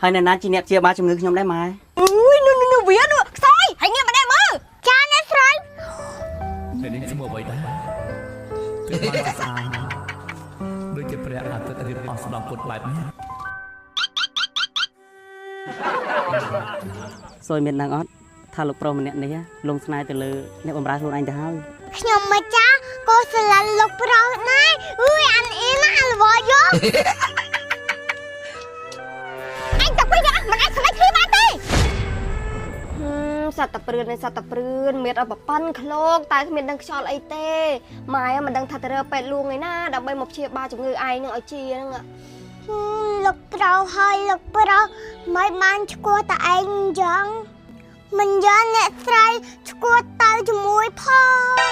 ហើយអ្នកណាជាអ្នកជាបាលជំងឺខ្ញុំដែរម៉ែនោះវានោះខ្សោយហើយងាកមកដែរមើលចាអ្នកស្រីតែនេះស្មោះអ្វីដែរគឺបានស្អាតដូចជាព្រះអាទិត្យរៀបអស់ស្ដំពុតបែបនេះសួយមានដឹងអត់ថាលោកប្រុសម្នាក់នេះលងស្នេហ៍ទៅលើអ្នកបម្រើខ្លួនឯងទៅហើយខ្ញុំម្ចាស់ក៏ស្រឡាញ់លោកប្រុសដែរអានអ៊ីណាអលវយោអញតែពេញមិនអាចស្លេចគ្នាបានទេសត្វតព្រឿននៃសត្វតព្រឿនមានឲ្យប្រប៉ាន់ឃ្លោកតែគ្មានដឹងខ្យល់អីទេម៉ែមិនដឹងថាទៅរើពេទ្យលួងឯណាដើម្បីមកព្យាបាលជំងឺឯងនឹងឲ្យជាហ្នឹងលោកប្រុសហើយលោកប្រុសមិនបានឈ្គោះតែឯងអញ្ចឹងមិនយកអ្នកស្រីឈ្គោះទៅជាមួយផង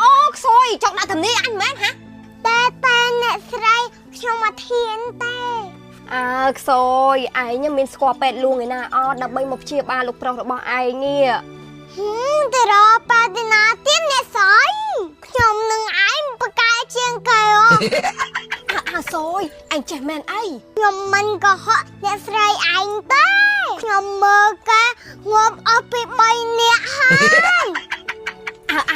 អូខ្សោយចង់ដាក់ធំនេះអញមែនហ៎តែអ្នកស្រីខ្ញុំមកធានទេខ្សោយឯងមានស្គាល់ពេទ្យលួងឯណាអត់ដើម្បីមកព្យាបាលលោកប្រុសរបស់ឯងនេះទៅរកប៉ាទីណាទៀតអ្នកស្រីខ្ញុំនឹងឯងបកកែជាងគេសួយអញចេះមែនអីខ្ញុំមិនកុហកអ្នកស្រីឯងទេខ្ញុំមើលគេងាប់អស់ពី3នាក់ហើ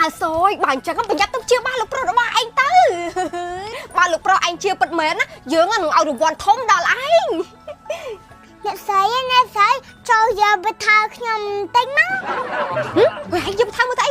យសួយបើអញ្ចឹងប្រយ័ត្នទៅព្យាបាលលោកប្រុសរបស់ឯងទៅបើលោកប្រុសឯងជាពិតមែនណាយើងនឹងឲ្យរង្វាន់ធំដល់ឯងអ្នកស្រីចូលយកបថើខ្ញុំតិចមកហ៎ហើយយកបថើមកតែ